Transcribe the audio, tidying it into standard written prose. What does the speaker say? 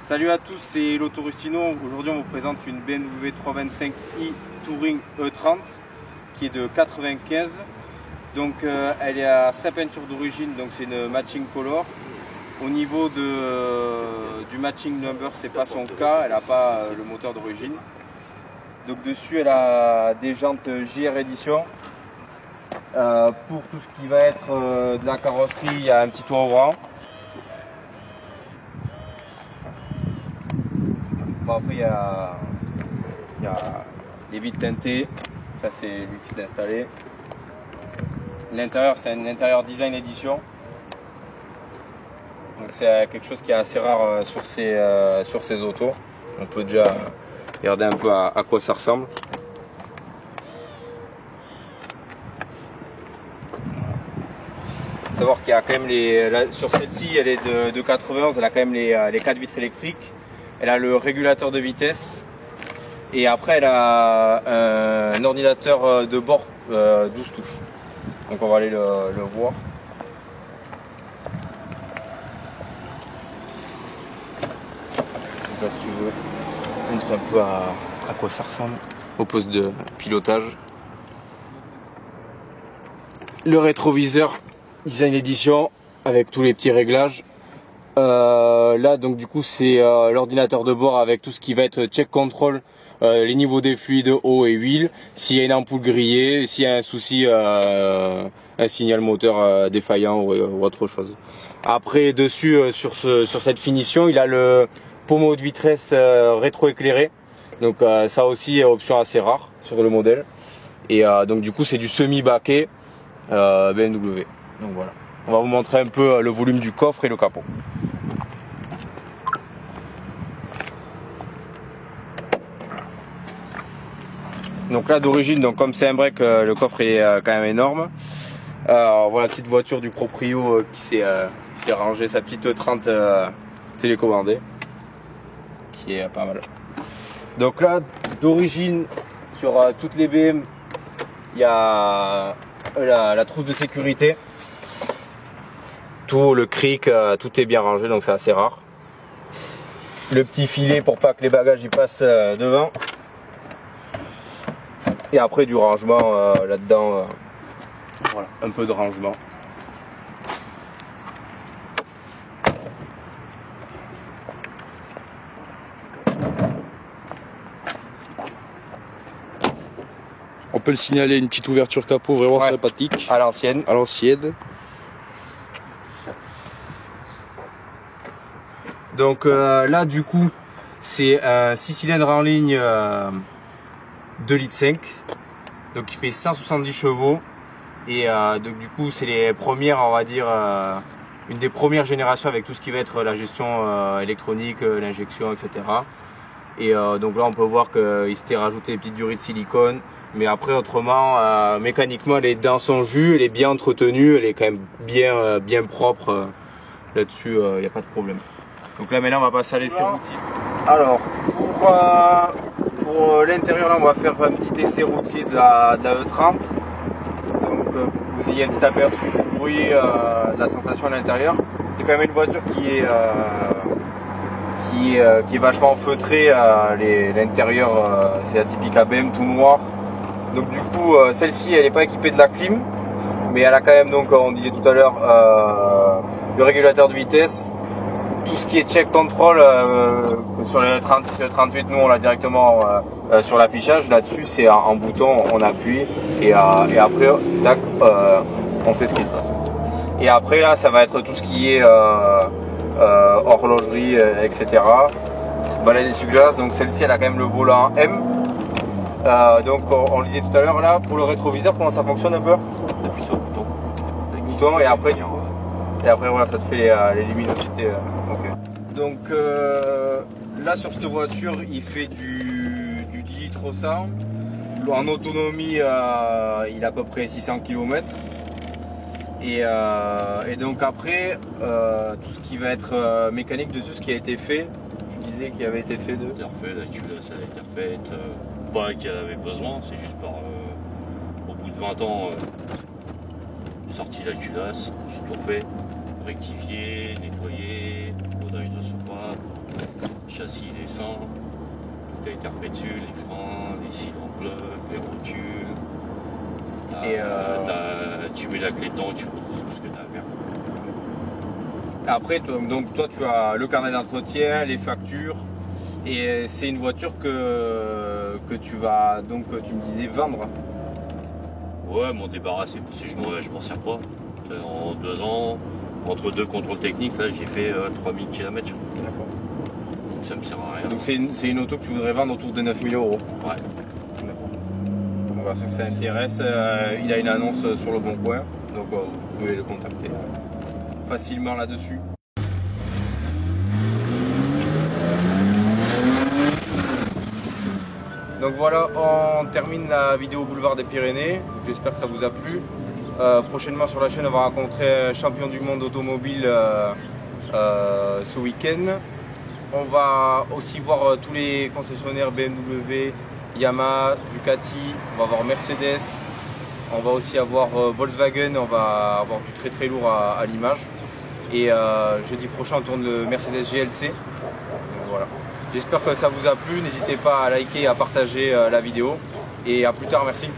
Salut à tous, c'est Lotto Rustino. Aujourd'hui on vous présente une BMW 325i Touring E30 qui est de 95. Donc elle est à sa peinture d'origine, donc c'est une matching color. Au niveau du matching number, c'est pas son cas, elle n'a pas le moteur d'origine. Donc dessus elle a des jantes JR Edition. Pour tout ce qui va être de la carrosserie, il y a un petit toit ouvrant. Bon, après il y a les vitres teintées, ça c'est lui qui s'est installé. L'intérieur c'est un intérieur design edition. Donc c'est quelque chose qui est assez rare sur ces autos. On peut déjà regarder un peu à quoi ça ressemble. Faut savoir qu'il y a quand même sur celle-ci, elle est de 91, elle a quand même les 4 vitres électriques. Elle a le régulateur de vitesse et après elle a un ordinateur de bord 12 touches. Donc on va aller le voir. Donc là si tu veux, montre un peu à quoi ça ressemble au poste de pilotage. Le rétroviseur Design Edition avec tous les petits réglages. Là donc du coup c'est l'ordinateur de bord avec tout ce qui va être check control, les niveaux des fluides eau et huile, s'il y a une ampoule grillée, s'il y a un souci, un signal moteur défaillant ou autre chose. Après dessus sur cette finition il a le pommeau de vitesse rétroéclairé, donc ça aussi est option assez rare sur le modèle. Et donc du coup c'est du semi-baquet BMW. Donc voilà, on va vous montrer un peu le volume du coffre et le capot. Donc là d'origine, donc comme c'est un break, le coffre est quand même énorme. Voilà, petite voiture du proprio qui s'est rangé sa petite 30 télécommandée, qui est pas mal. Donc là d'origine sur toutes les BM, il y a la trousse de sécurité, tout le cric, tout est bien rangé, donc c'est assez rare. Le petit filet pour pas que les bagages y passent devant. Et après du rangement là-dedans, voilà, un peu de rangement. On peut le signaler, une petite ouverture capot vraiment sympathique. À l'ancienne. À l'ancienne. Donc là du coup c'est un 6 cylindres en ligne 2,5 litres, donc il fait 170 chevaux et donc du coup c'est les premières, on va dire une des premières générations avec tout ce qui va être la gestion électronique, l'injection, etc. Et donc là on peut voir qu'il s'était rajouté des petites durées de silicone, mais après autrement mécaniquement elle est dans son jus, elle est bien entretenue, elle est quand même bien propre, là-dessus il n'y a pas de problème. Donc là maintenant on va passer à l'essai routier. Alors pour l'intérieur là on va faire un petit essai routier de la E30. Donc pour que vous ayez un petit aperçu du bruit, de la sensation à l'intérieur. C'est quand même une voiture qui est vachement feutrée, l'intérieur c'est la typique ABM tout noir. Donc du coup celle-ci elle n'est pas équipée de la clim, mais elle a quand même, donc on disait tout à l'heure, le régulateur de vitesse. Tout ce qui est check control sur le 36 et le 38, nous on l'a directement sur l'affichage. Là-dessus c'est en bouton, on appuie et après tac, on sait ce qui se passe. Et après là ça va être tout ce qui est horlogerie, etc. Balai d'essuie-glace, donc celle-ci elle a quand même le volant M. Donc on le disait tout à l'heure là, pour le rétroviseur, comment ça fonctionne un peu? Appuie sur le bouton. Et après voilà, ça te fait les luminosités. Okay. Donc là sur cette voiture il fait du 10 litres au 100. En autonomie il a à peu près 600 km. Et donc après tout ce qui va être mécanique dessus, ce qui a été fait, tu disais qu'il avait été fait de... La culasse elle a été refaite, pas qu'elle avait besoin, c'est juste au bout de 20 ans, sorti la culasse, j'ai tout refait. Rectifier, nettoyer, rodage de soupape, châssis il est sain, tout a été refait dessus, les freins, les cylindres bleus, les rotules. Tu mets la clé dedans et tu poses tout ce que tu as à faire. Après, toi, tu as le carnet d'entretien, les factures, et c'est une voiture que tu vas, donc tu me disais, vendre. Ouais, m'en débarrasser parce que je m'en sers pas. En 2 ans, entre 2 contrôles techniques, là j'ai fait 3000 km. D'accord. Donc ça me sert à rien. Donc c'est une auto que tu voudrais vendre autour de 9000 €. Ouais. D'accord. Donc voilà, ceux que ça intéresse, il a une annonce sur le Bon Coin, donc vous pouvez le contacter facilement là-dessus. Donc voilà, on termine la vidéo Boulevard des Pyrénées. J'espère que ça vous a plu. Prochainement sur la chaîne, on va rencontrer un champion du monde automobile ce week-end. On va aussi voir tous les concessionnaires BMW, Yamaha, Ducati, on va voir Mercedes, on va aussi avoir Volkswagen, on va avoir du très très lourd à l'image. Et jeudi prochain on tourne le Mercedes GLC. Donc, voilà. J'espère que ça vous a plu, n'hésitez pas à liker et à partager la vidéo. Et à plus tard, merci.